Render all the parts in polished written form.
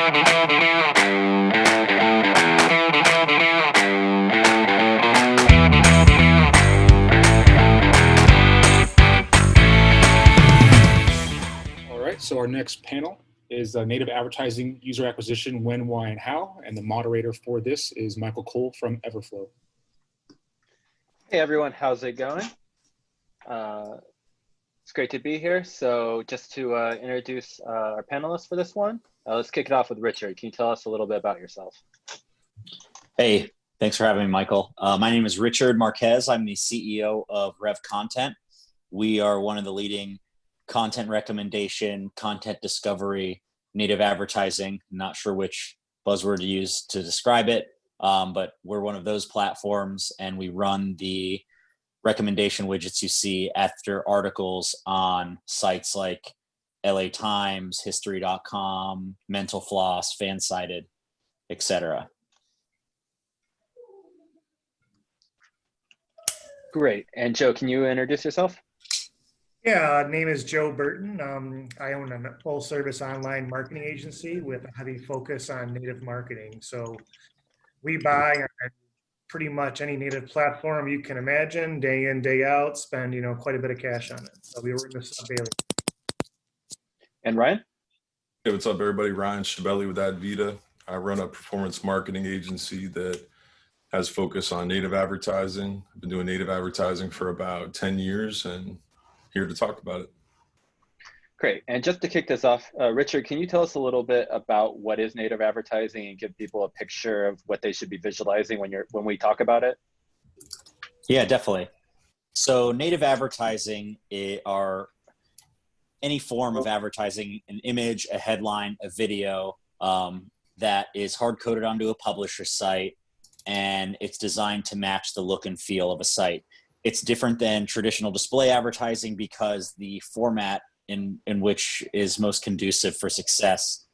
All right, so our next panel is native advertising user acquisition, when, why, and how. And the moderator for this is Michael Cole from Everflow. Hey everyone, how's it going? It's great to be here. So just to introduce our panelists for this one, let's kick it off with Richard. Can you tell us a little bit about yourself? Hey, thanks for having me, Michael. My name is Richard Marques. I'm the CEO of Revcontent. We are one of the leading content recommendation, content discovery, native advertising. I'm not sure which buzzword to use to describe it, but we're one of those platforms, and we run the recommendation widgets you see after articles on sites like LA Times, History.com, Mental Floss, Fansided, etc. Great. And Joe, can you introduce yourself? Yeah, name is Joe Burton. I own a full-service online marketing agency with a heavy focus on native marketing. So we buy on pretty much any native platform you can imagine, day in, day out, spend quite a bit of cash on it. So we work this daily. And Ryan? Hey, what's up, everybody? Ryan Scibelli with Advida. I run a performance marketing agency that has focus on native advertising. I've been doing native advertising for about 10 years and here to talk about it. Great. And just to kick this off, Richard, can you tell us a little bit about what is native advertising and give people a picture of what they should be visualizing when we talk about it? Yeah, definitely. So native advertising are any form of advertising, an image, a headline, a video that is hard-coded onto a publisher site, and it's designed to match the look and feel of a site. It's different than traditional display advertising because the format in which is most conducive for success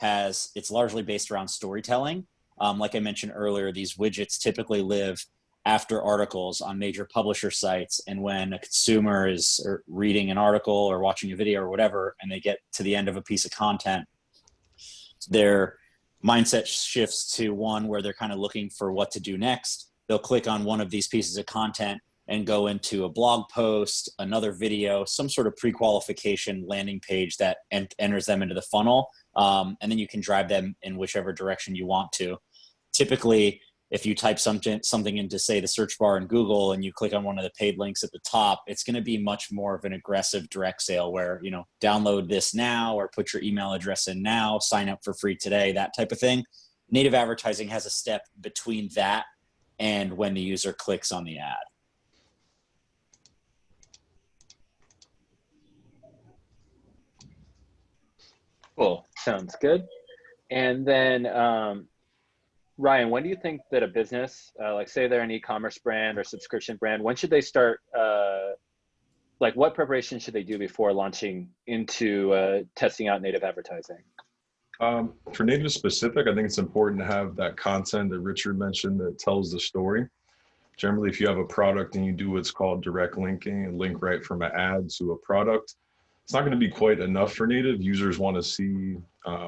it's largely based around storytelling. Like I mentioned earlier, these widgets typically live after articles on major publisher sites. And when a consumer is reading an article or watching a video or whatever, and they get to the end of a piece of content, their mindset shifts to one where they're kind of looking for what to do next. They'll click on one of these pieces of content and go into a blog post, another video, some sort of pre-qualification landing page that enters them into the funnel. And then you can drive them in whichever direction you want to. Typically, if you type something into, say, the search bar in Google and you click on one of the paid links at the top, it's going to be much more of an aggressive direct sale where, download this now or put your email address in now, sign up for free today, that type of thing. Native advertising has a step between that and when the user clicks on the ad. Cool. Sounds good. And then, Ryan, when do you think that a business, like say they're an e-commerce brand or subscription brand, when should they start, what preparation should they do before launching into testing out native advertising? For native specific, I think it's important to have that content that Richard mentioned that tells the story. Generally, if you have a product and you do what's called direct linking and link right from an ad to a product, it's not going to be quite enough for native. Users want to see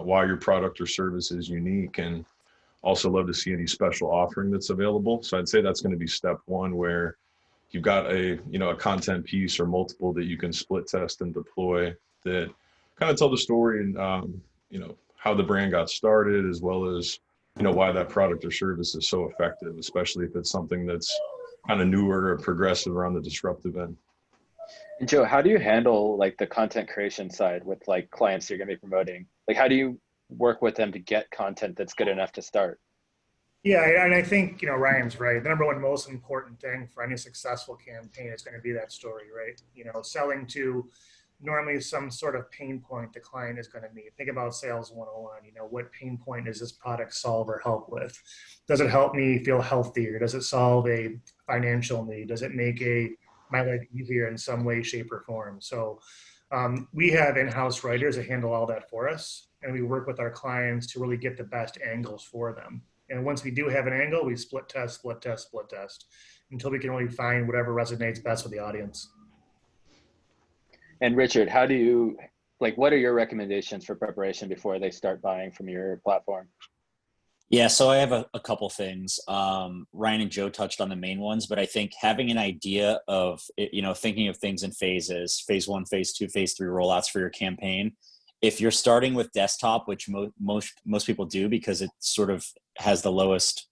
why your product or service is unique and also love to see any special offering that's available. So I'd say that's going to be step one, where you've got a content piece or multiple that you can split test and deploy that kind of tell the story and how the brand got started, as well as why that product or service is so effective, especially if it's something that's kind of newer or progressive or on the disruptive end. And Joe, how do you handle the content creation side with clients you're going to be promoting? How do you work with them to get content that's good enough to start? Yeah, and I think Ryan's right. The number one most important thing for any successful campaign is going to be that story, right? Selling to normally some sort of pain point the client is going to need. Think about sales 101. What pain point does this product solve or help with? Does it help me feel healthier? Does it solve a financial need? Does it make my life easier in some way, shape, or form? So we have in-house writers that handle all that for us, and we work with our clients to really get the best angles for them. And once we do have an angle, we split test until we can really find whatever resonates best with the audience. And Richard, how do you like, what are your recommendations for preparation before they start buying from your platform? Yeah, so I have a couple things. Ryan and Joe touched on the main ones, but I think having an idea of, thinking of things in phases, phase 1, phase 2, phase 3 rollouts for your campaign. If you're starting with desktop, which most people do because it sort of has the lowest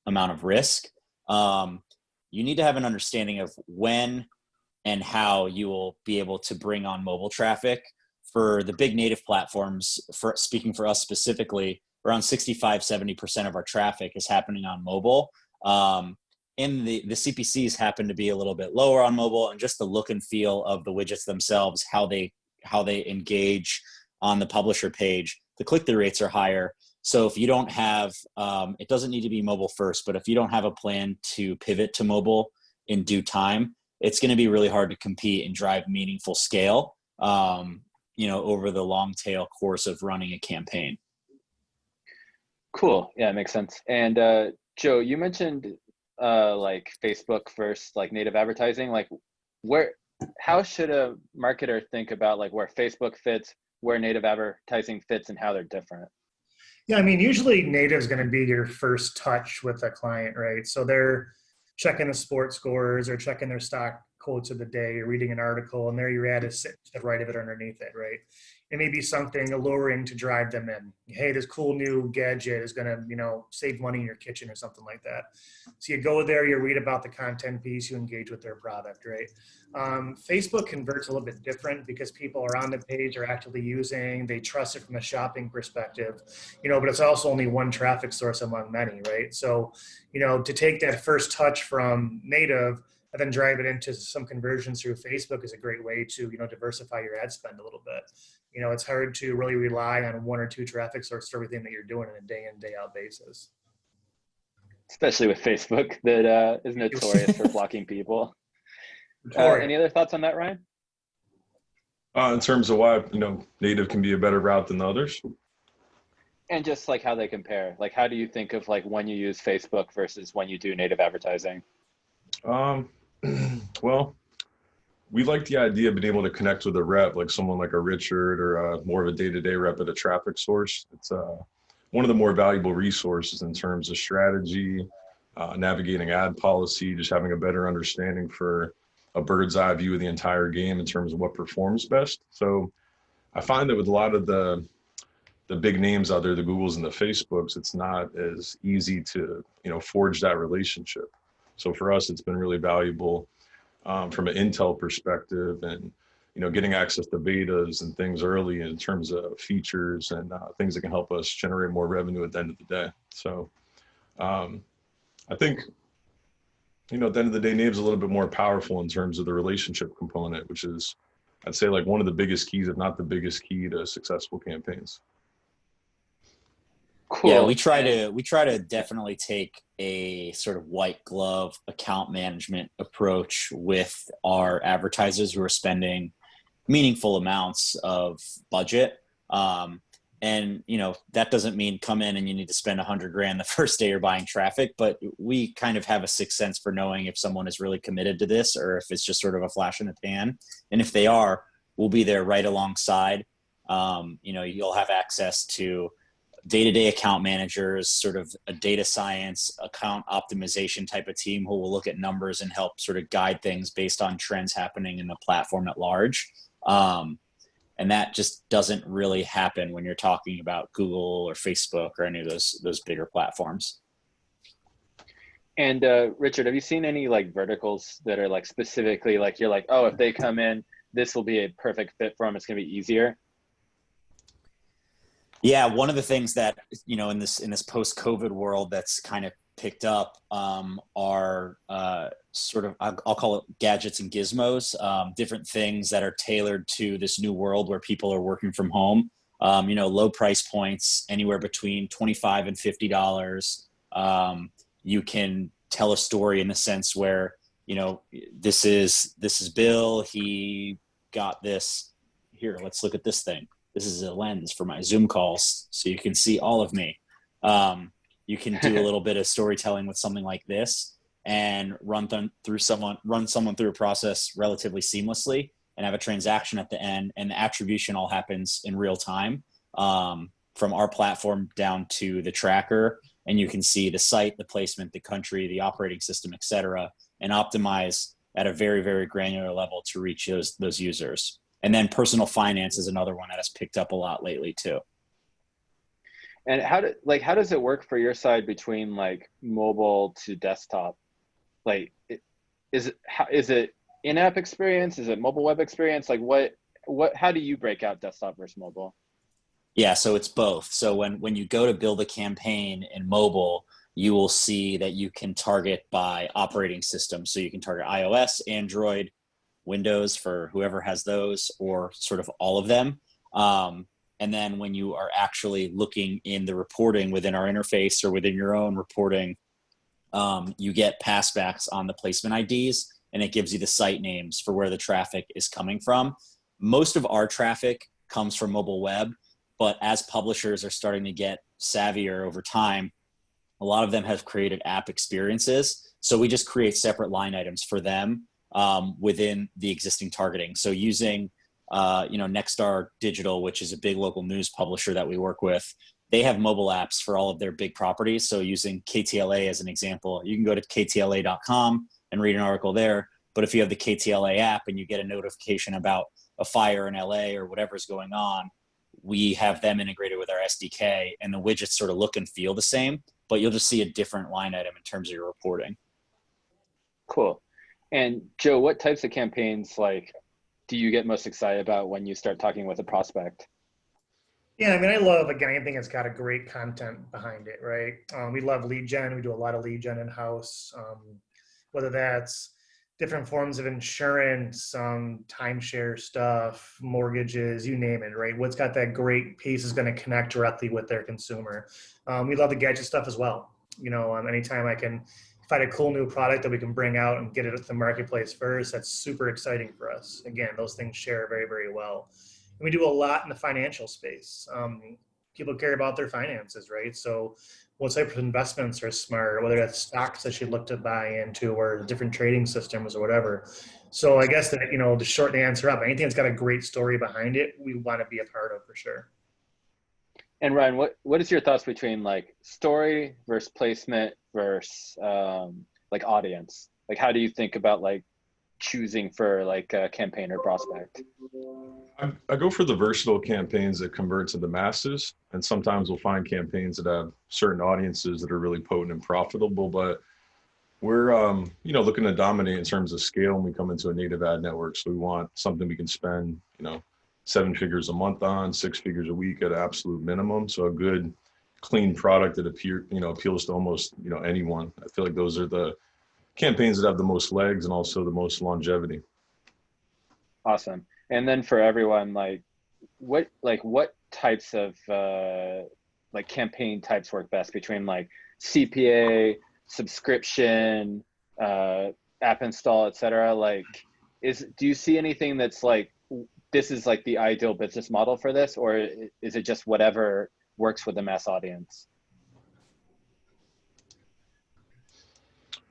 amount of risk, you need to have an understanding of when and how you will be able to bring on mobile traffic. For the big native platforms, speaking for us specifically, around 65-70% of our traffic is happening on mobile. And the CPCs happen to be a little bit lower on mobile, and just the look and feel of the widgets themselves, how they engage on the publisher page, the click-through rates are higher. So if you don't have, it doesn't need to be mobile first, but if you don't have a plan to pivot to mobile in due time, it's going to be really hard to compete and drive meaningful scale, over the long tail course of running a campaign. Cool. Yeah, it makes sense. And Joe, you mentioned like Facebook versus like native advertising. Like, how should a marketer think about like where Facebook fits, where native advertising fits, and how they're different? Yeah, I mean, usually native is going to be your first touch with a client, right? So they're checking the sports scores or checking their stock quotes of the day, or reading an article, and there your ad is sitting to the right of it underneath it, right? It may be something alluring to drive them in. Hey, this cool new gadget is going to, save money in your kitchen or something like that. So you go there, you read about the content piece, you engage with their product, right? Facebook converts a little bit different because people are on the page, are actively using, they trust it from a shopping perspective, but it's also only one traffic source among many, right? So, to take that first touch from native and then drive it into some conversions through Facebook is a great way to, diversify your ad spend a little bit. It's hard to really rely on one or two traffic sources for everything that you're doing on a day in, day out basis. Especially with Facebook that is notorious for blocking people. Any other thoughts on that, Ryan? In terms of why, native can be a better route than others. And just like how they compare, like how do you think of like when you use Facebook versus when you do native advertising? Well, we like the idea of being able to connect with a rep, like someone like a Richard or more of a day-to-day rep at a traffic source. It's one of the more valuable resources in terms of strategy, navigating ad policy, just having a better understanding for a bird's eye view of the entire game in terms of what performs best. So I find that with a lot of the big names out there, the Googles and the Facebooks, it's not as easy to, forge that relationship. So for us, it's been really valuable from an intel perspective and, getting access to betas and things early in terms of features and things that can help us generate more revenue at the end of the day. So I think, at the end of the day, native's a little bit more powerful in terms of the relationship component, which is, I'd say, like one of the biggest keys, if not the biggest key to successful campaigns. Cool. Yeah, we try to definitely take a sort of white glove account management approach with our advertisers who are spending meaningful amounts of budget. And that doesn't mean come in and you need to spend $100,000 the first day you're buying traffic, but we kind of have a sixth sense for knowing if someone is really committed to this or if it's just sort of a flash in the pan. And if they are, we'll be there right alongside. You'll have access to day-to-day account managers, sort of a data science, account optimization type of team who will look at numbers and help sort of guide things based on trends happening in the platform at large. And that just doesn't really happen when you're talking about Google or Facebook or any of those bigger platforms. And Richard, have you seen any like verticals that are like specifically like you're like, oh, if they come in, this will be a perfect fit for them. It's going to be easier. Yeah, one of the things that in this post-COVID world that's kind of picked up are sort of, I'll call it gadgets and gizmos, different things that are tailored to this new world where people are working from home. Low price points, anywhere between $25 and $50. You can tell a story in the sense where this is Bill. He got this. Here, let's look at this thing. This is a lens for my Zoom calls, so you can see all of me. You can do a little bit of storytelling with something like this and run someone through a process relatively seamlessly. and have a transaction at the end, and the attribution all happens in real time, from our platform down to the tracker. And you can see the site, the placement, the country, the operating system, et cetera, and optimize at a very, very granular level to reach those users. And then personal finance is another one that has picked up a lot lately too. And how does it work for your side between like mobile to desktop? Like, is it in-app experience? Is it mobile web experience? Like how do you break out desktop versus mobile? Yeah, so it's both. So when you go to build a campaign in mobile, you will see that you can target by operating system. So you can target iOS, Android, Windows for whoever has those, or sort of all of them. And then when you are actually looking in the reporting within our interface or within your own reporting, you get passbacks on the placement IDs, and it gives you the site names for where the traffic is coming from. Most of our traffic comes from mobile web, but as publishers are starting to get savvier over time, a lot of them have created app experiences. So we just create separate line items for them within the existing targeting. So using Nexstar Digital, which is a big local news publisher that we work with, they have mobile apps for all of their big properties. So using KTLA as an example, you can go to ktla.com and read an article there. But if you have the KTLA app and you get a notification about a fire in LA or whatever's going on, we have them integrated with our SDK, and the widgets sort of look and feel the same, but you'll just see a different line item in terms of your reporting. Cool. And Joe, what types of campaigns do you get most excited about when you start talking with a prospect? Yeah, I mean, I love, again, anything that's got a great content behind it, right? We love lead gen. We do a lot of lead gen in-house, whether that's different forms of insurance, timeshare stuff, mortgages, you name it, right? What's got that great piece is going to connect directly with their consumer. We love the gadget stuff as well. Anytime I can find a cool new product that we can bring out and get it at the marketplace first, that's super exciting for us. Again, those things share very, very well. And we do a lot in the financial space. People care about their finances, right? So what type of investments are smart, whether that's stocks that you look to buy into or different trading systems or whatever. So I guess that, to shorten the answer up, anything that's got a great story behind it, we want to be a part of for sure. And Ryan, what is your thoughts between story versus placement versus audience? How do you think about choosing for a campaign or prospect? I go for the versatile campaigns that convert to the masses, and sometimes we'll find campaigns that have certain audiences that are really potent and profitable, but we're looking to dominate in terms of scale when we come into a native ad network. So we want something we can spend 7 figures a month on, 6 figures a week at absolute minimum. So a good clean product that appeals to almost anyone. I feel like those are the campaigns that have the most legs and also the most longevity. Awesome. And then for everyone, what types of campaign types work best between CPA, subscription, app install, et cetera? Do you see anything that's this is the ideal business model for this, or is it just whatever works with the mass audience?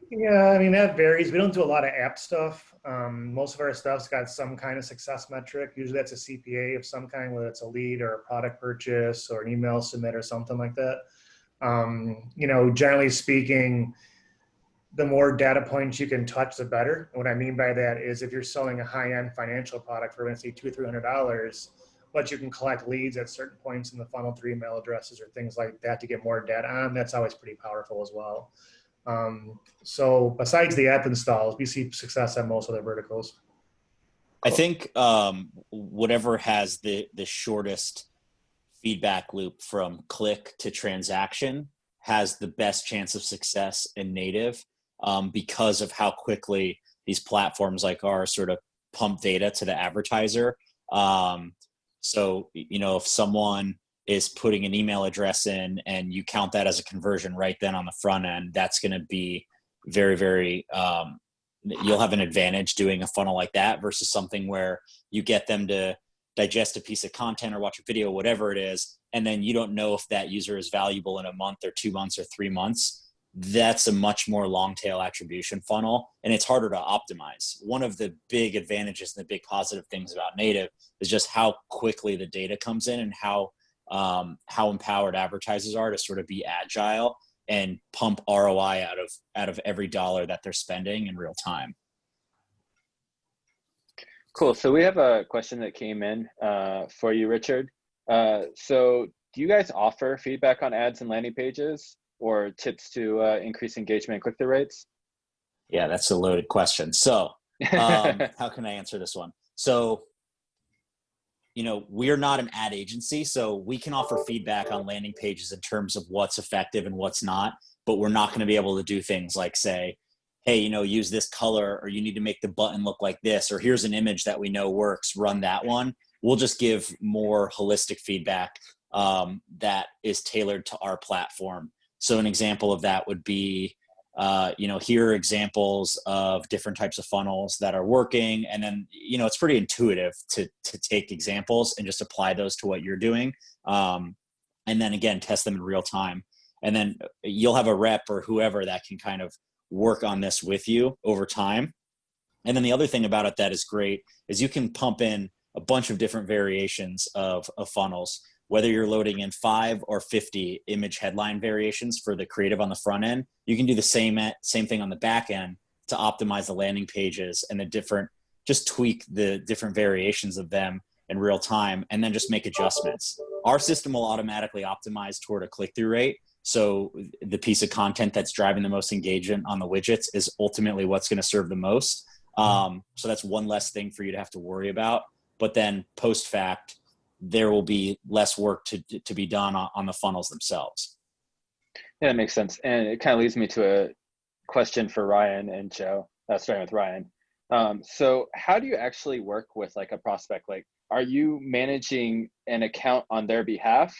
Yeah, I mean, that varies. We don't do a lot of app stuff. Most of our stuff's got some kind of success metric. Usually that's a CPA of some kind, whether it's a lead or a product purchase or an email submit or something like that. Generally speaking, the more data points you can touch, the better. And what I mean by that is if you're selling a high-end financial product for, let's say, $200-300, but you can collect leads at certain points in the funnel through email addresses or things like that to get more data on, that's always pretty powerful as well. So besides the app installs, we see success at most other verticals. I think whatever has the shortest feedback loop from click to transaction has the best chance of success in native, because of how quickly these platforms like ours sort of pump data to the advertiser. So, if someone is putting an email address in and you count that as a conversion right then on the front end, that's going to be very, very, you'll have an advantage doing a funnel like that versus something where you get them to digest a piece of content or watch a video, whatever it is, and then you don't know if that user is valuable in a month or 2 months or 3 months. that's a much more long tail attribution funnel, and it's harder to optimize. One of the big advantages and the big positive things about native is just how quickly the data comes in and how empowered advertisers are to sort of be agile and pump ROI out of every dollar that they're spending in real time. Cool. So we have a question that came in for you, Richard. So do you guys offer feedback on ads and landing pages, or tips to increase engagement and click-through rates? Yeah, that's a loaded question. So how can I answer this one? So, we're not an ad agency, so we can offer feedback on landing pages in terms of what's effective and what's not, but we're not going to be able to do things like say, hey, use this color, or you need to make the button look like this, or here's an image that we know works, run that one. We'll just give more holistic feedback that is tailored to our platform. So an example of that would be, here are examples of different types of funnels that are working. And then, it's pretty intuitive to take examples and just apply those to what you're doing. And then again, test them in real time. And then you'll have a rep or whoever that can kind of work on this with you over time. And then the other thing about it that is great is you can pump in a bunch of different variations of funnels, whether you're loading in 5 or 50 image headline variations for the creative on the front end. You can do the same thing on the back end to optimize the landing pages and just tweak the different variations of them in real time, and then just make adjustments. Our system will automatically optimize toward a click-through rate. So the piece of content that's driving the most engagement on the widgets is ultimately what's going to serve the most. So that's one less thing for you to have to worry about. But then post fact, there will be less work to be done on the funnels themselves. Yeah, that makes sense. And it kind of leads me to a question for Ryan and Joe, starting with Ryan. So how do you actually work with like a prospect? Like, are you managing an account on their behalf?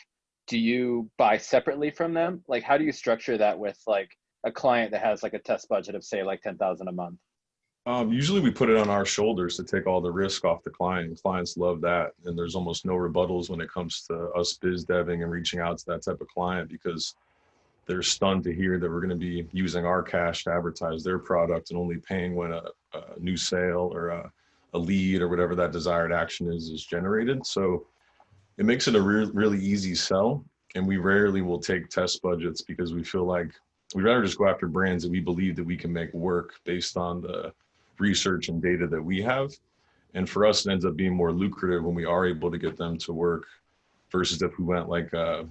Do you buy separately from them? Like, how do you structure that with like a client that has like a test budget of say like 10,000 a month? Usually we put it on our shoulders to take all the risk off the client. Clients love that. And there's almost no rebuttals when it comes to us biz deving and reaching out to that type of client, because they're stunned to hear that we're going to be using our cash to advertise their product and only paying when a new sale or a lead or whatever that desired action is generated. So it makes it a really easy sell. And we rarely will take test budgets because we feel like we'd rather just go after brands that we believe that we can make work based on the research and data that we have. And for us, it ends up being more lucrative when we are able to get them to work versus if we went like a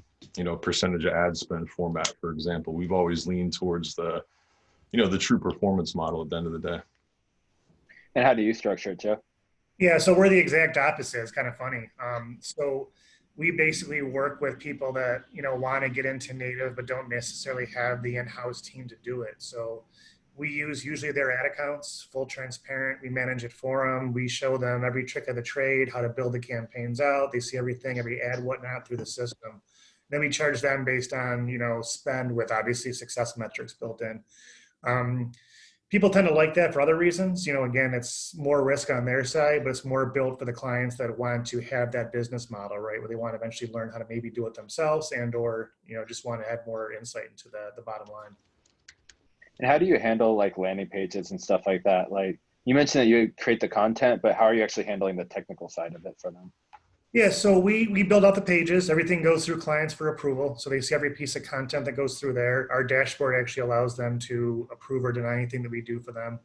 percentage of ad spend format, for example. We've always leaned towards the true performance model at the end of the day. And how do you structure it, Joe? Yeah, so we're the exact opposite. It's kind of funny. So we basically work with people that, want to get into native, but don't necessarily have the in-house team to do it. So we use usually their ad accounts, full transparent. We manage it for them. We show them every trick of the trade, how to build the campaigns out. They see everything, every ad, whatnot through the system. Then we charge them based on, spend with obviously success metrics built in. People tend to like that for other reasons. Again, it's more risk on their side, but it's more built for the clients that want to have that business model, right? Where they want to eventually learn how to maybe do it themselves or, just want to add more insight into the bottom line. And how do you handle like landing pages and stuff like that? Like you mentioned that you create the content, but how are you actually handling the technical side of it for them? Yeah, so we build out the pages. Everything goes through clients for approval. So they see every piece of content that goes through there. Our dashboard actually allows them to approve or deny anything that we do for them.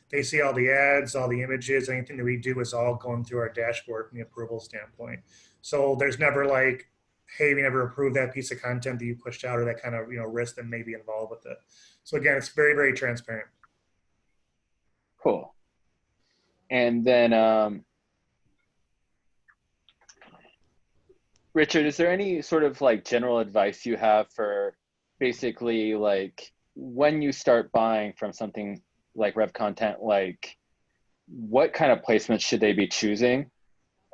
They see all the ads, all the images, anything that we do is all going through our dashboard from the approval standpoint. So there's never like, hey, we never approved that piece of content that you pushed out, or that kind of risk that may be involved with it. So again, it's very, very transparent. Cool. And then Richard, is there any sort of like general advice you have for basically like when you start buying from something like Revcontent, like what kind of placements should they be choosing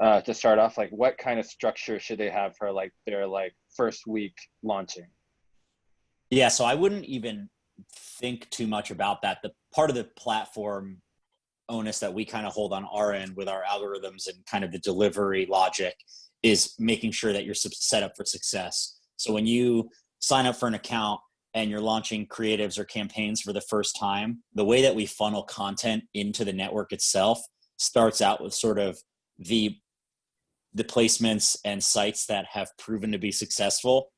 to start off? Like what kind of structure should they have for like their like first week launching? Yeah, so I wouldn't even think too much about that. The part of the platform onus that we kind of hold on our end with our algorithms and kind of the delivery logic is making sure that you're set up for success. So when you sign up for an account, and you're launching creatives or campaigns for the first time, the way that we funnel content into the network itself starts out with sort of the placements and sites that have proven to be successful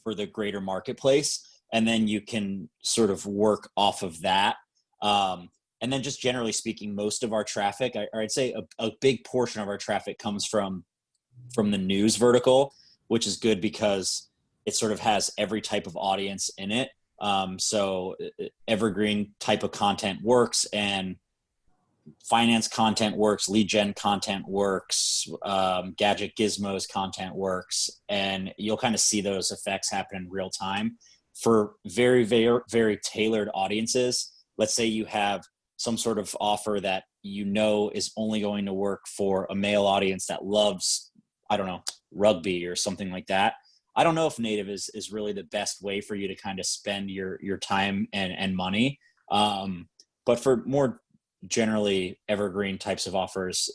for the greater marketplace. And then you can sort of work off of that. And then just generally speaking, most of our traffic, I'd say a big portion of our traffic comes from the news vertical, which is good because it sort of has every type of audience in it. So evergreen type of content works, and finance content works, lead gen content works, gadget gizmos content works, and you'll kind of see those effects happen in real time for very, very, very tailored audiences. Let's say you have some sort of offer that you know is only going to work for a male audience that loves, I don't know, rugby or something like that. I don't know if native is really the best way for you to kind of spend your time and money. But for more generally evergreen types of offers,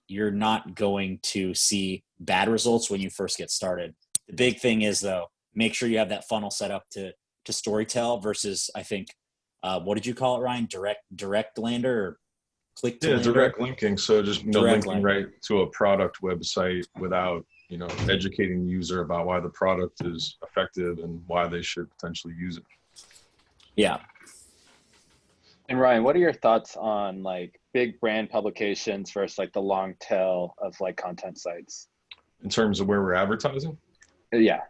you're not going to see bad results when you first get started. The big thing is, though, make sure you have that funnel set up to storytell versus, I think, what did you call it, Ryan? Direct lander or click to lander? Direct linking. So just linking right to a product website without educating the user about why the product is effective and why they should potentially use it. Yeah. And Ryan, what are your thoughts on like big brand publications versus like the long tail of like content sites? In terms of where we're advertising? Yeah.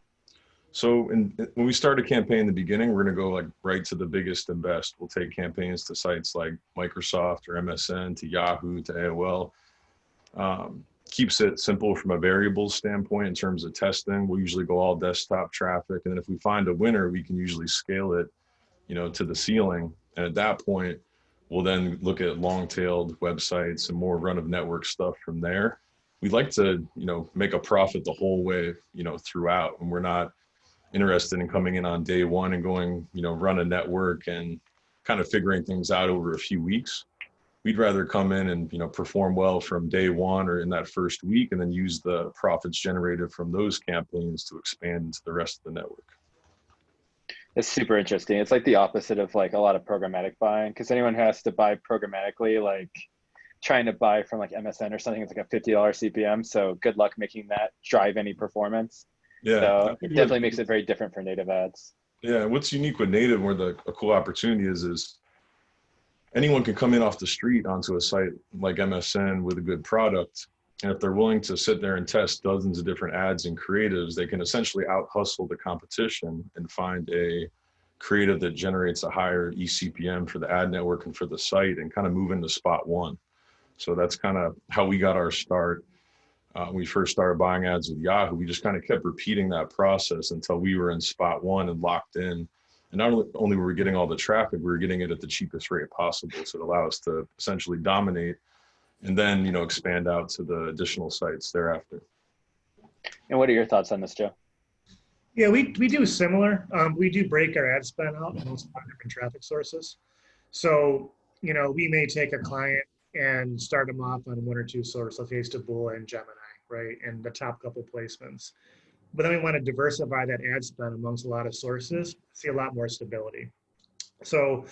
So when we start a campaign in the beginning, we're going to go like right to the biggest and best. We'll take campaigns to sites like Microsoft or MSN, to Yahoo, to AOL. Keeps it simple from a variables standpoint in terms of testing. We'll usually go all desktop traffic. And then if we find a winner, we can usually scale it, to the ceiling. And at that point, we'll then look at long-tailed websites and more run-of-network stuff from there. We'd like to, make a profit the whole way, throughout. And we're not interested in coming in on day one and going, run a network and kind of figuring things out over a few weeks. We'd rather come in and, perform well from day one or in that first week, and then use the profits generated from those campaigns to expand into the rest of the network. It's super interesting. It's like the opposite of like a lot of programmatic buying, because anyone who has to buy programmatically, like trying to buy from like MSN or something, it's like a $50 CPM. So good luck making that drive any performance. Yeah. So it definitely makes it very different for native ads. Yeah. What's unique with native, where a cool opportunity is anyone can come in off the street onto a site like MSN with a good product. And if they're willing to sit there and test dozens of different ads and creatives, they can essentially out hustle the competition and find a creative that generates a higher eCPM for the ad network and for the site, and kind of move into spot one. So that's kind of how we got our start. When we first started buying ads with Yahoo, we just kind of kept repeating that process until we were in spot one and locked in. And not only were we getting all the traffic, we were getting it at the cheapest rate possible. So it allowed us to essentially dominate and then, expand out to the additional sites thereafter. And what are your thoughts on this, Joe? Yeah, we do similar. We do break our ad spend out in those different traffic sources. So, we may take a client and start them off on one or two sources, like Facebook and Gemini, right? And the top couple placements. But then we want to diversify that ad spend amongst a lot of sources, see a lot more stability. So,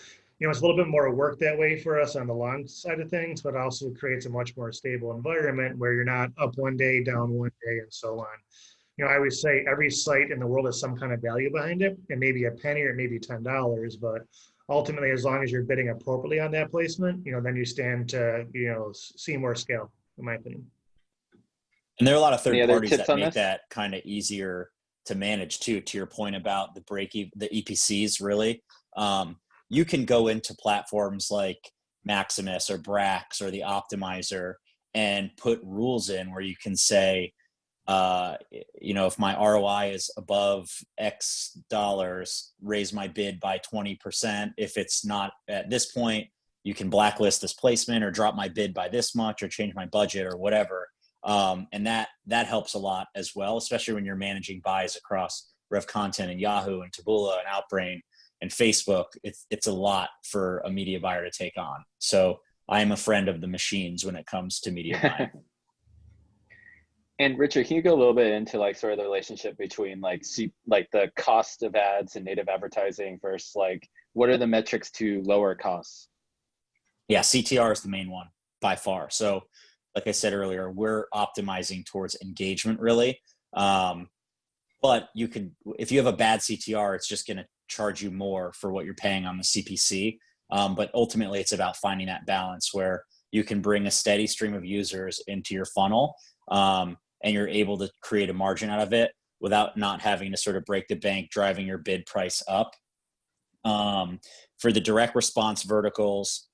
it's a little bit more work that way for us on the long side of things, but also creates a much more stable environment where you're not up one day, down one day, and so on. I always say every site in the world has some kind of value behind it. It may be a penny or it may be $10, but ultimately, as long as you're bidding appropriately on that placement, then you stand to, see more scale, in my opinion. And there are a lot of third parties that make this? that kind of easier to manage too. To your point about the EPCs, really, you can go into platforms like Maximus or Brax or the Optimizer and put rules in where you can say, if my ROI is above X dollars, raise my bid by 20%. If it's not at this point, you can blacklist this placement or drop my bid by this much or change my budget or whatever. And that helps a lot as well, especially when you're managing buys across Revcontent and Yahoo and Taboola and Outbrain and Facebook. It's a lot for a media buyer to take on. So I am a friend of the machines when it comes to media buying. And Richard, can you go a little bit into like sort of the relationship between like the cost of ads and native advertising versus like what are the metrics to lower costs? Yeah, CTR is the main one by far. So like I said earlier, we're optimizing towards engagement really. But you can, if you have a bad CTR, it's just going to charge you more for what you're paying on the CPC. But ultimately, it's about finding that balance where you can bring a steady stream of users into your funnel, and you're able to create a margin out of it without not having to sort of break the bank, driving your bid price up. For the direct response verticals,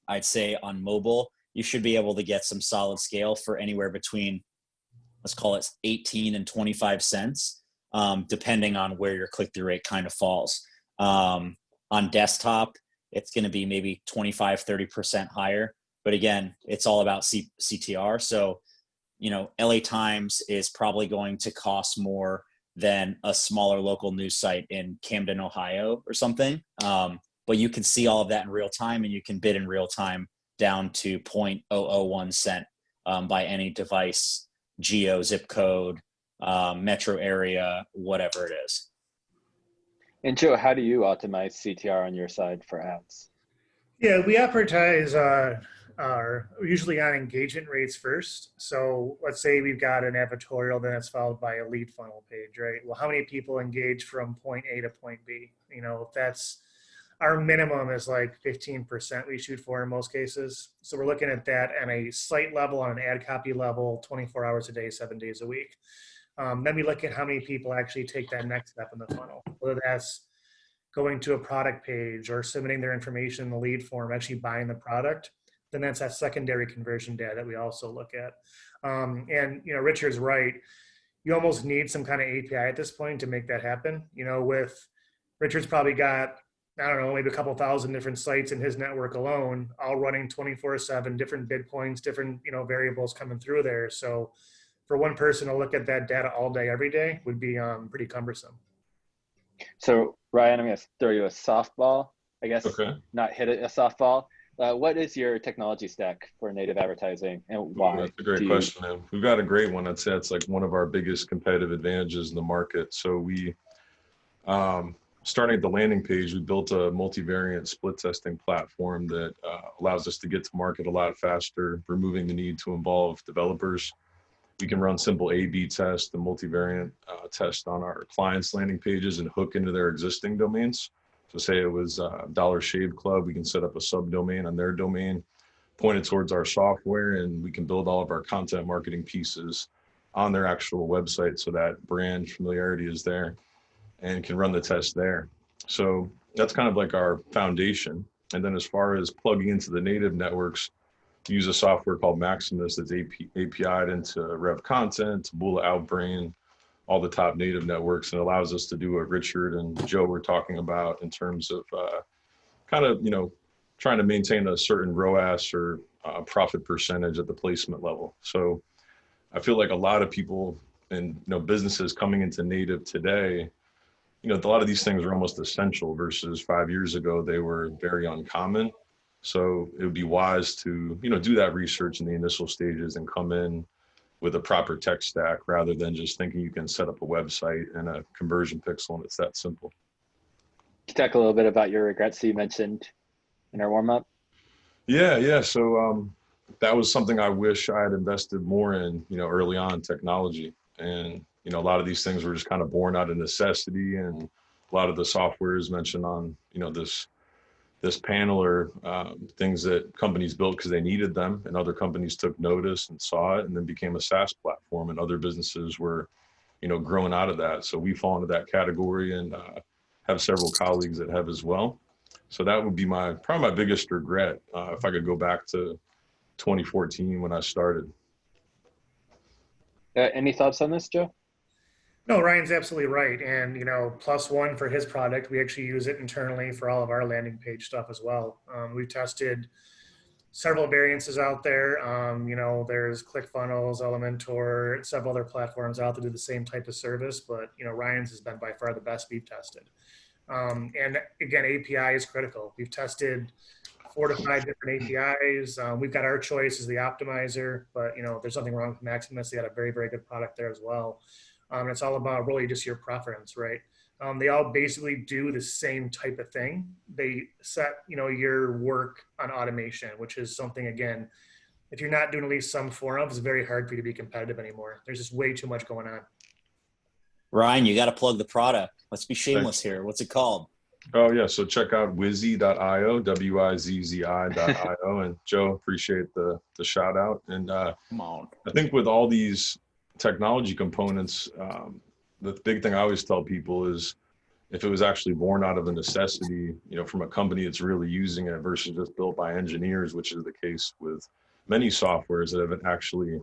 I'd say on mobile, you should be able to get some solid scale for anywhere between, let's call it 18 and 25 cents, depending on where your click-through rate kind of falls. On desktop, it's going to be maybe 25, 30% higher. But again, it's all about CTR. So, you know, LA Times is probably going to cost more than a smaller local news site in Camden, Ohio or something. But you can see all of that in real time, and you can bid in real time down to 0.001 cent by any device, geo, zip code, metro area, whatever it is. And Joe, how do you optimize CTR on your side for ads? Yeah, we advertise usually on engagement rates first. So let's say we've got an advertorial, then it's followed by a lead funnel page, right? Well, how many people engage from point A to point B? You know, if that's our minimum is like 15% we shoot for in most cases. So we're looking at that on a site level, on an ad copy level, 24 hours a day, 7 days a week. Then we look at how many people actually take that next step in the funnel, whether that's going to a product page or submitting their information in the lead form, actually buying the product. Then that's that secondary conversion data that we also look at. And, you know, Richard's right. You almost need some kind of API at this point to make that happen. You know, with Richard's probably got, I don't know, maybe a couple thousand different sites in his network alone, all running 24/7, different bid points, different, you know, variables coming through there. So for one person to look at that data all day, every day would be pretty cumbersome. So Ryan, I'm going to throw you a softball, I guess. Okay. Not hit it a softball. What is your technology stack for native advertising, and why? That's a great question, man. We've got a great one. I'd say it's like one of our biggest competitive advantages in the market. So we, starting at the landing page, we built a multivariate split testing platform that allows us to get to market a lot faster, removing the need to involve developers. We can run simple A/B tests, the multivariate test on our clients' landing pages and hook into their existing domains. So say it was Dollar Shave Club, we can set up a subdomain on their domain, point it towards our software, and we can build all of our content marketing pieces on their actual website so that brand familiarity is there and can run the test there. So that's kind of like our foundation. And then as far as plugging into the native networks, use a software called Maximus that's API'd into Revcontent, Taboola, Outbrain, all the top native networks, and allows us to do what Richard and Joe were talking about in terms of kind of, you know, trying to maintain a certain ROAS or profit percentage at the placement level. So I feel like a lot of people and, you know, businesses coming into native today, you know, a lot of these things are almost essential versus 5 years ago, they were very uncommon. So it would be wise to, you know, do that research in the initial stages and come in with a proper tech stack rather than just thinking you can set up a website and a conversion pixel and it's that simple. Can you talk a little bit about your regrets you mentioned in our warm up? Yeah. So that was something I wish I had invested more in, you know, early on, technology. And, you know, a lot of these things were just kind of born out of necessity, and a lot of the software is mentioned on, you know, this panel or things that companies built because they needed them, and other companies took notice and saw it and then became a SaaS platform, and other businesses were, you know, growing out of that. So we fall into that category and have several colleagues that have as well. So that would be probably my biggest regret if I could go back to 2014 when I started. Any thoughts on this, Joe? No, Ryan's absolutely right. And, you know, +1 for his product, we actually use it internally for all of our landing page stuff as well. We've tested several variances out there. You know, there's ClickFunnels, Elementor, several other platforms out to do the same type of service, but, you know, Ryan's has been by far the best we've tested. And again, API is critical. We've tested 4 to 5 different APIs. We've got our choice as the optimizer, but there's nothing wrong with Maximus. They got a very, very good product there as well. It's all about really just your preference, right? They all basically do the same type of thing. They set, your work on automation, which is something, again, if you're not doing at least some form of, it's very hard for you to be competitive anymore. There's just way too much going on. Ryan, you got to plug the product. Let's be shameless here. What's it called? Oh yeah, so check out wizzy.io, wizzi.io. And Joe, appreciate the shout out. And Come on. I think with all these technology components, the big thing I always tell people is if it was actually born out of a necessity, from a company that's really using it versus just built by engineers, which is the case with many softwares that have actually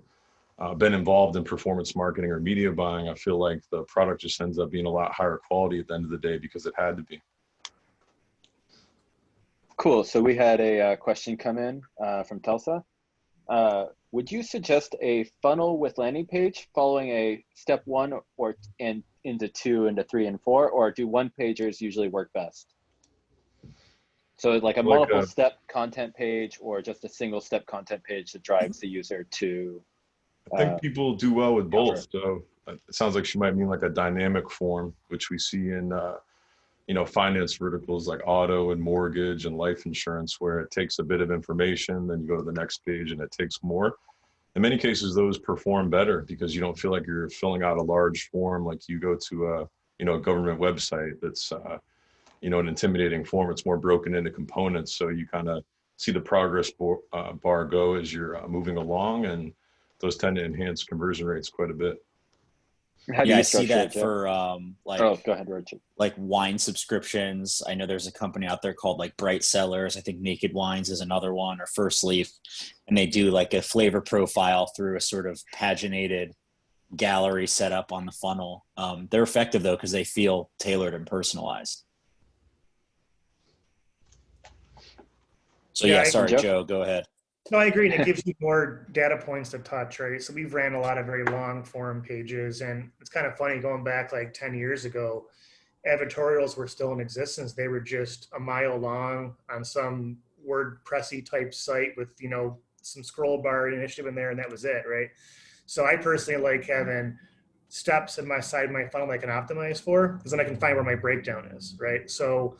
been involved in performance marketing or media buying, I feel like the product just ends up being a lot higher quality at the end of the day because it had to be. Cool. So we had a question come in from Telsa. Would you suggest a funnel with landing page following a step 1 or into 2, into 3 and 4, or do one pagers usually work best? So like a multiple step content page or just a single step content page that drives the user to. I think people do well with both. So it sounds like she might mean like a dynamic form, which we see in finance verticals like auto and mortgage and life insurance, where it takes a bit of information, then you go to the next page and it takes more. In many cases, those perform better because you don't feel like you're filling out a large form like you go to a government website that's an intimidating form. It's more broken into components, so you kind of see the progress bar go as you're moving along, and those tend to enhance conversion rates quite a bit. Yeah, I see that for go ahead, Richard. Like wine subscriptions. I know there's a company out there called like Bright Cellars. I think Naked Wines is another one, or First Leaf, and they do like a flavor profile through a sort of paginated gallery set up on the funnel. They're effective though because they feel tailored and personalized. So yeah, sorry, Joe, go ahead. No, I agree. And it gives you more data points to touch, right? So we've ran a lot of very long form pages, and it's kind of funny going back like 10 years ago, advertorials were still in existence. They were just a mile long on some WordPressy type site with, some scroll bar initiative in there, and that was it, right? So I personally like having steps in my side of my funnel I can optimize for, because then I can find where my breakdown is, right? So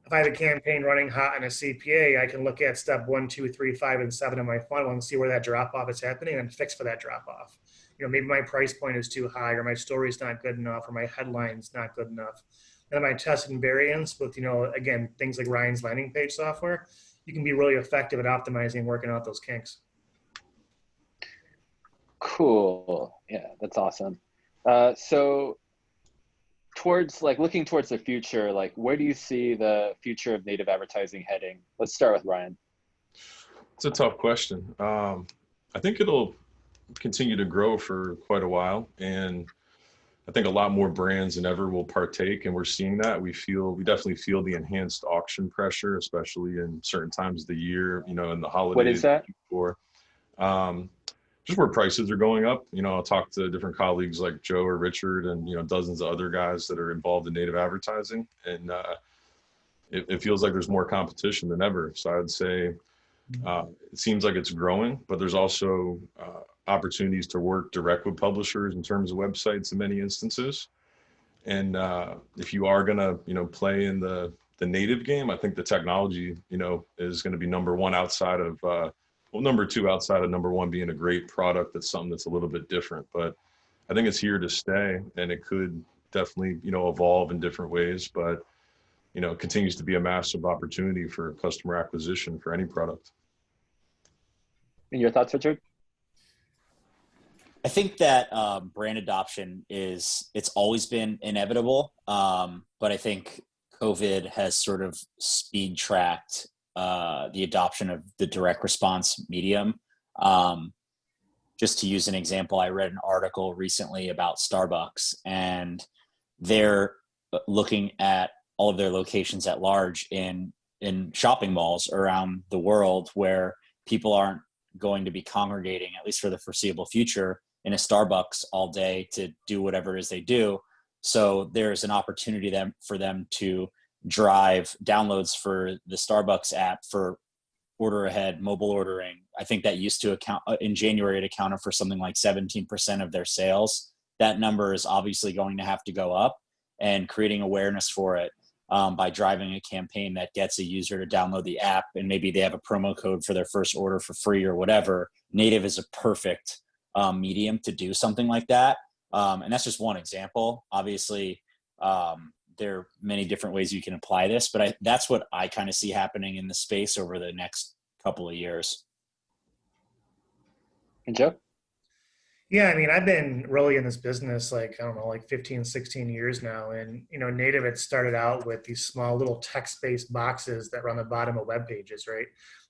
if I have a campaign running hot on a CPA, I can look at step 1, 2, 3, 5, and 7 in my funnel and see where that drop off is happening and fix for that drop off. Maybe my price point is too high, or my story's not good enough, or my headline's not good enough. And then I test and variance with, again, things like Ryan's landing page software. You can be really effective at optimizing and working out those kinks. Cool. Yeah, that's awesome. So looking towards the future, like where do you see the future of native advertising heading? Let's start with Ryan. It's a tough question. I think it'll continue to grow for quite a while, and I think a lot more brands than ever will partake, and we're seeing that. We definitely feel the enhanced auction pressure, especially in certain times of the year, in the holidays. What is that? Just where prices are going up. I'll talk to different colleagues like Joe or Richard and, dozens of other guys that are involved in native advertising. And it feels like there's more competition than ever. So I'd say it seems like it's growing, but there's also opportunities to work direct with publishers in terms of websites in many instances. And if you are going to, play in the native game, I think the technology, is going to be number 1 outside of number 2 outside of number 1 being a great product. That's something that's a little bit different, but I think it's here to stay, and it could definitely, evolve in different ways, but, it continues to be a massive opportunity for customer acquisition for any product. And your thoughts, Richard? I think that brand adoption it's always been inevitable. But I think COVID has sort of speed tracked the adoption of the direct response medium. Just to use an example, I read an article recently about Starbucks, and they're looking at all of their locations at large in shopping malls around the world where people aren't going to be congregating, at least for the foreseeable future, in a Starbucks all day to do whatever it is they do. So there's an opportunity for them to drive downloads for the Starbucks app for order ahead, mobile ordering. I think that used to account in January, it accounted for something like 17% of their sales. That number is obviously going to have to go up, and creating awareness for it by driving a campaign that gets a user to download the app, and maybe they have a promo code for their first order for free or whatever. Native is a perfect medium to do something like that. And that's just one example. Obviously, there are many different ways you can apply this, but that's what I kind of see happening in the space over the next couple of years. And Joe? Yeah, I mean, I've been really in this business, like, I don't know, like 15, 16 years now. And, Native had started out with these small little text-based boxes that were on the bottom of web pages, right?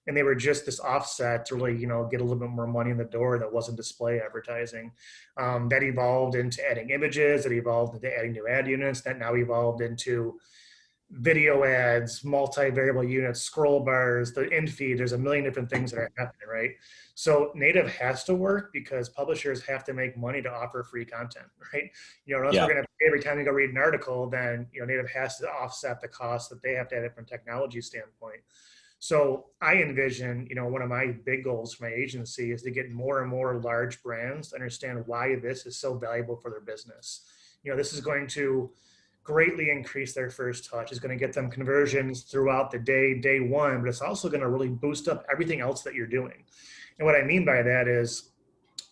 And they were just this offset to really, get a little bit more money in the door that wasn't display advertising. That evolved into adding images, that evolved into adding new ad units, that now evolved into video ads, multi-variable units, scroll bars, the in feed. There's a million different things that are happening, right? So Native has to work because publishers have to make money to offer free content, right? Unless we're going to pay every time you go read an article, then Native has to offset the cost that they have to have from a technology standpoint. So I envision, one of my big goals for my agency is to get more and more large brands to understand why this is so valuable for their business. This is going to greatly increase their first touch. It's going to get them conversions throughout the day one, but it's also going to really boost up everything else that you're doing. And what I mean by that is,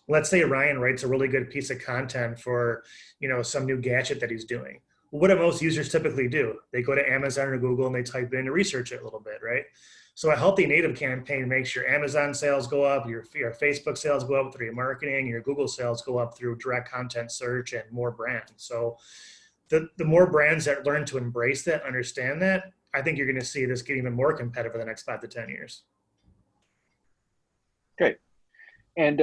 let's say Ryan writes a really good piece of content for, some new gadget that he's doing. What do most users typically do? They go to Amazon or Google and they type in to research it a little bit, right? So a healthy Native campaign makes your Amazon sales go up, your Facebook sales go up through your marketing, your Google sales go up through direct content search and more brands. So the more brands that learn to embrace that, understand that, I think you're going to see this get even more competitive for the next 5 to 10 years. Great. And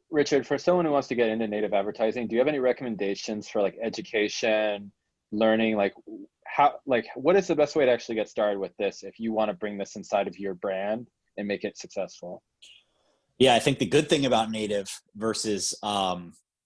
Richard, for someone who wants to get into native advertising, do you have any recommendations for like education, learning, what is the best way to actually get started with this if you want to bring this inside of your brand and make it successful? Yeah, I think the good thing about native versus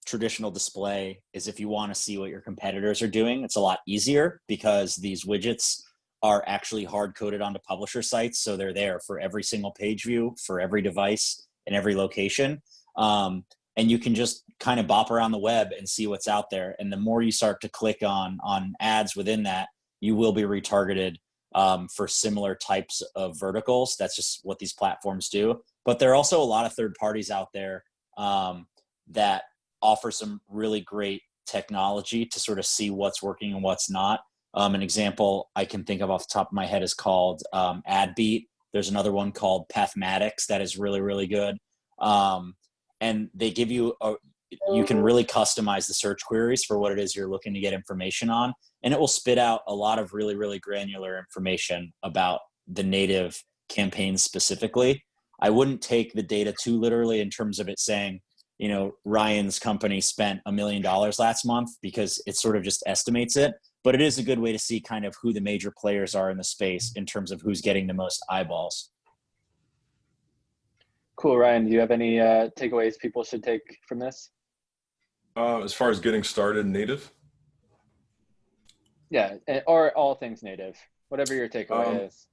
traditional display is if you want to see what your competitors are doing, it's a lot easier because these widgets are actually hard-coded onto publisher sites. So they're there for every single page view, for every device and every location. And you can just kind of bop around the web and see what's out there. And the more you start to click on ads within that, you will be retargeted for similar types of verticals. That's just what these platforms do. But there are also a lot of third parties out there that offer some really great technology to sort of see what's working and what's not. An example I can think of off the top of my head is called AdBeat. There's another one called Pathmatics that is really, really good. And they give you, you can really customize the search queries for what it is you're looking to get information on. And it will spit out a lot of really, really granular information about the native campaigns specifically. I wouldn't take the data too literally in terms of it saying, Ryan's company spent $1 million last month, because it sort of just estimates it. But it is a good way to see kind of who the major players are in the space in terms of who's getting the most eyeballs. Cool. Ryan, do you have any takeaways people should take from this? As far as getting started in native? Yeah, or all things native, whatever your takeaway is.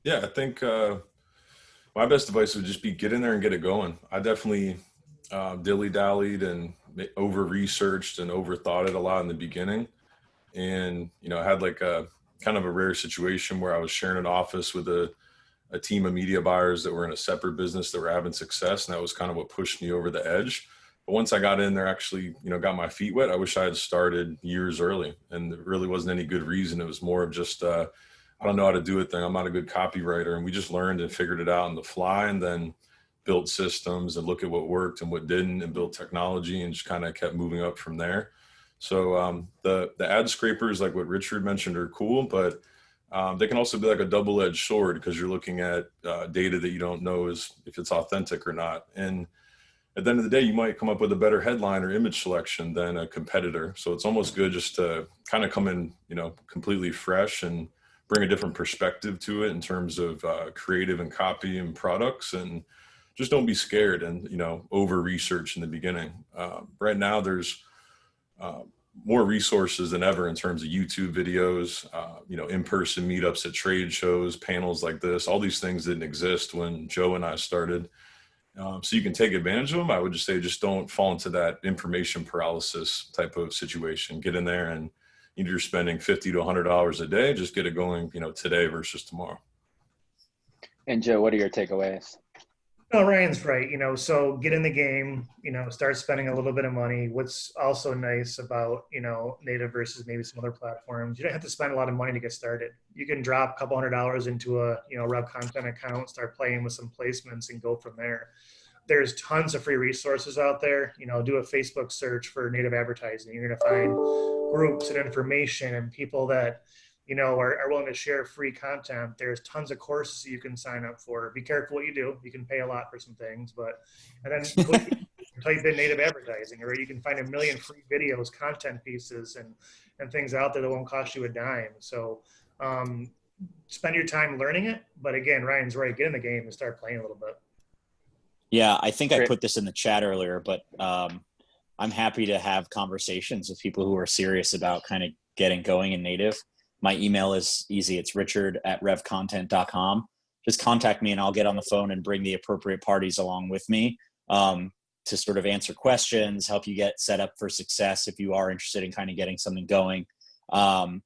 Yeah, I think my best advice would just be get in there and get it going. I definitely dilly-dallied and over-researched and overthought it a lot in the beginning. And, I had like a kind of a rare situation where I was sharing an office with a team of media buyers that were in a separate business that were having success. And that was kind of what pushed me over the edge. But once I got in there, actually, got my feet wet, I wish I had started years early. And there really wasn't any good reason. It was more of just, I don't know how to do it thing. I'm not a good copywriter. And we just learned and figured it out on the fly, and then built systems and look at what worked and what didn't, and built technology, and just kind of kept moving up from there. So the ad scrapers, like what Richard mentioned, are cool, but they can also be like a double-edged sword, because you're looking at data that you don't know if it's authentic or not. And at the end of the day, you might come up with a better headline or image selection than a competitor. So it's almost good just to kind of come in, completely fresh and bring a different perspective to it in terms of creative and copy and products, and just don't be scared and, over research in the beginning. Right now there's more resources than ever in terms of YouTube videos, in-person meetups at trade shows, panels like this. All these things didn't exist when Joe and I started. So you can take advantage of them. I would just say, just don't fall into that information paralysis type of situation. Get in there, and either you're spending $50 to $100 a day, just get it going, today versus tomorrow. And Joe, what are your takeaways? No, Ryan's right. So get in the game, start spending a little bit of money. What's also nice about, native versus maybe some other platforms, you don't have to spend a lot of money to get started. You can drop a couple $100 into a, Revcontent account, start playing with some placements and go from there. There's tons of free resources out there. Do a Facebook search for native advertising. You're going to find groups and information and people that, are willing to share free content. There's tons of courses you can sign up for. Be careful what you do. You can pay a lot for some things, and then type in native advertising, or you can find 1 million free videos, content pieces, and things out there that won't cost you a dime. So spend your time learning it. But again, Ryan's right. Get in the game and start playing a little bit. Yeah, I think I put this in the chat earlier, but I'm happy to have conversations with people who are serious about kind of getting going in native. My email is easy. It's richard@revcontent.com. Just contact me and I'll get on the phone and bring the appropriate parties along with me to sort of answer questions, help you get set up for success if you are interested in kind of getting something going. And,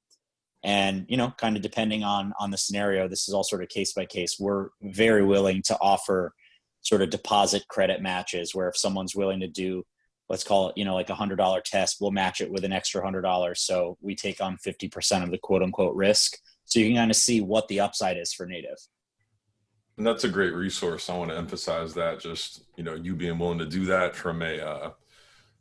kind of depending on the scenario, this is all sort of case by case. We're very willing to offer sort of deposit credit matches where if someone's willing to do, let's call it, like $100 test, we'll match it with an extra $100. So we take on 50% of the quote unquote risk. So you can kind of see what the upside is for native. And that's a great resource. I want to emphasize that, just, you being willing to do that from a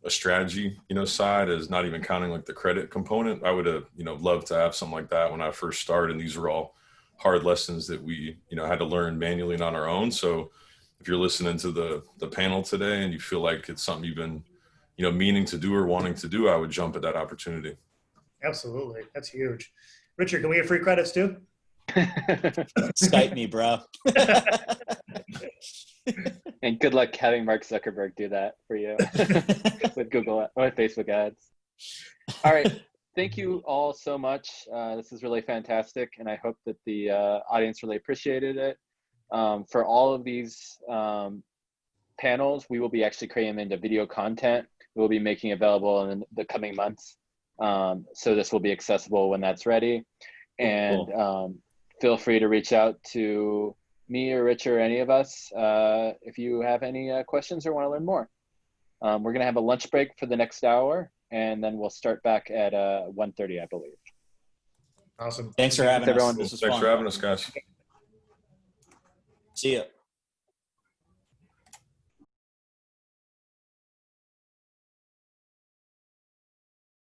strategy, side, is not even counting like the credit component. I would have, loved to have something like that when I first started. And these were all hard lessons that we, had to learn manually and on our own. So if you're listening to the panel today and you feel like it's something you've been, meaning to do or wanting to do, I would jump at that opportunity. Absolutely. That's huge. Richard, can we have free credits too? Skype me, bro. And good luck having Mark Zuckerberg do that for you with Google or Facebook ads. All right. Thank you all so much. This is really fantastic. And I hope that the audience really appreciated it. For all of these panels, we will be actually creating them into video content. We'll be making available in the coming months. So this will be accessible when that's ready. And feel free to reach out to me or Rich or any of us if you have any questions or want to learn more. We're going to have a lunch break for the next hour, and then we'll start back at 1:30, I believe. Awesome. Thanks for having us. everyone. This was Thanks fun. for having us, guys. See ya.